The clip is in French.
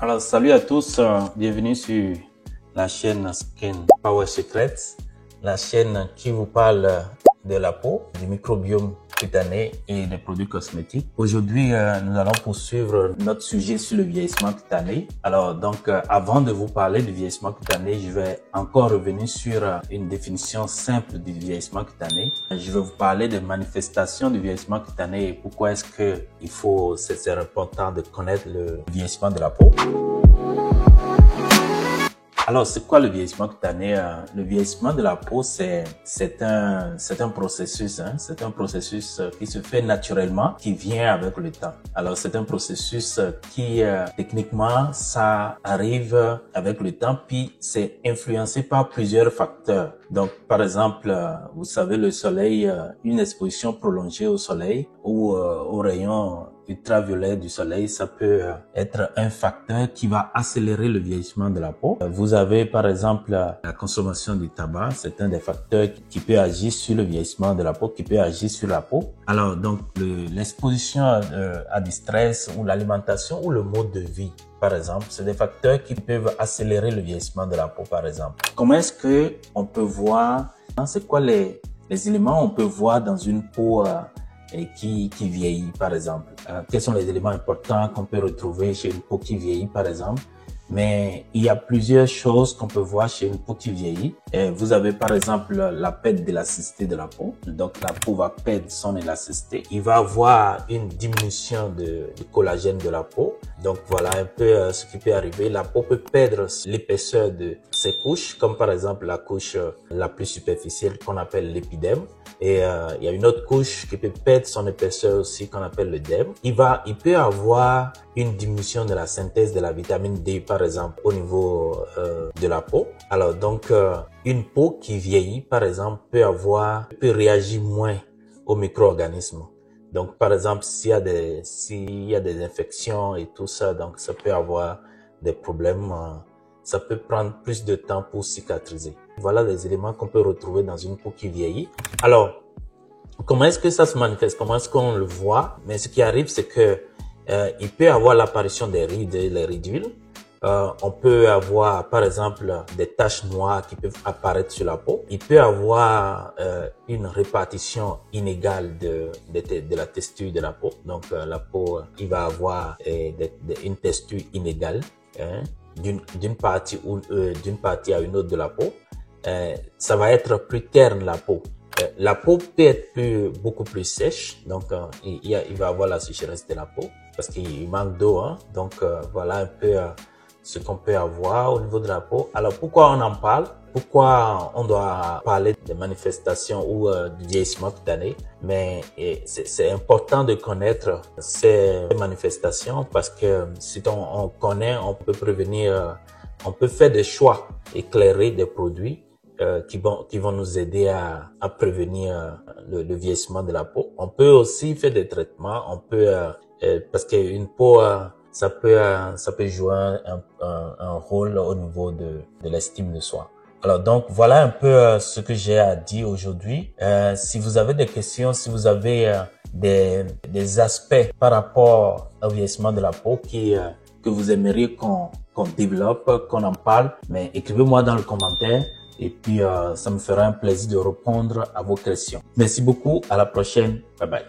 Alors, salut à tous, bienvenue sur la chaîne Skin Power Secrets, la chaîne qui vous parle de la peau, du microbiome cutané et des produits cosmétiques. Aujourd'hui, nous allons poursuivre notre sujet sur le vieillissement cutané. Alors, donc, avant de vous parler du vieillissement cutané, je vais encore revenir sur une définition simple du vieillissement cutané. Je vais vous parler des manifestations du vieillissement cutané et pourquoi est-ce que c'est important de connaître le vieillissement de la peau. Alors, c'est quoi le vieillissement cutané? Le vieillissement de la peau, c'est un processus, c'est un processus qui se fait naturellement, qui vient avec le temps. Alors, c'est un processus qui, techniquement, ça arrive avec le temps, puis c'est influencé par plusieurs facteurs. Donc, par exemple, vous savez, le soleil, une exposition prolongée au soleil ou aux rayons ultraviolets du soleil, ça peut être un facteur qui va accélérer le vieillissement de la peau. Vous avez par exemple la consommation du tabac, c'est un des facteurs qui peut agir sur le vieillissement de la peau, qui peut agir sur la peau. Alors donc l'exposition à du stress ou l'alimentation ou le mode de vie, par exemple, c'est des facteurs qui peuvent accélérer le vieillissement de la peau, par exemple. Comment est-ce que on peut voir, c'est quoi les éléments on peut voir dans une peau et qui vieillit, par exemple? Quels sont les éléments importants qu'on peut retrouver chez une peau qui vieillit, par exemple? Mais il y a plusieurs choses qu'on peut voir chez une peau qui vieillit. Et vous avez par exemple la perte d'élasticité de la peau. Donc la peau va perdre son élasticité. Il va avoir une diminution du collagène de la peau. Donc voilà un peu ce qui peut arriver. La peau peut perdre l'épaisseur de ses couches, comme par exemple la couche la plus superficielle qu'on appelle l'épiderme. Et il y a une autre couche qui peut perdre son épaisseur aussi qu'on appelle le derme. Il peut avoir une diminution de la synthèse de la vitamine D par exemple au niveau de la peau. Alors donc une peau qui vieillit par exemple peut réagir moins aux micro-organismes. Donc par exemple s'il y a des infections et tout ça, donc ça peut avoir des problèmes. Ça peut prendre plus de temps pour cicatriser. Voilà les éléments qu'on peut retrouver dans une peau qui vieillit. Alors, comment est-ce que ça se manifeste? Comment est-ce qu'on le voit? Mais ce qui arrive, c'est que il peut y avoir l'apparition des rides et les ridules. On peut avoir, par exemple, des taches noires qui peuvent apparaître sur la peau. Il peut y avoir une répartition inégale de la texture de la peau. Donc, la peau, il va avoir une texture inégale. D'une partie à une autre de la peau, ça va être plus terne la peau. La peau peut être beaucoup plus sèche, donc il va avoir la sécheresse de la peau parce qu'il manque d'eau. Donc voilà un peu ce qu'on peut avoir au niveau de la peau. Alors pourquoi on en parle? Pourquoi on doit parler des manifestations ou du vieillissement cutané? Mais c'est important de connaître ces manifestations parce que si on connaît, on peut prévenir, on peut faire des choix éclairés des produits qui vont nous aider à prévenir le vieillissement de la peau. On peut aussi faire des traitements, parce qu'une peau ça peut jouer un rôle au niveau de l'estime de soi. Alors donc voilà un peu ce que j'ai à dire aujourd'hui. Si vous avez des questions, si vous avez des aspects par rapport au vieillissement de la peau que vous aimeriez qu'on développe, qu'on en parle, mais écrivez-moi dans le commentaire et puis ça me fera un plaisir de répondre à vos questions. Merci beaucoup, à la prochaine, bye bye.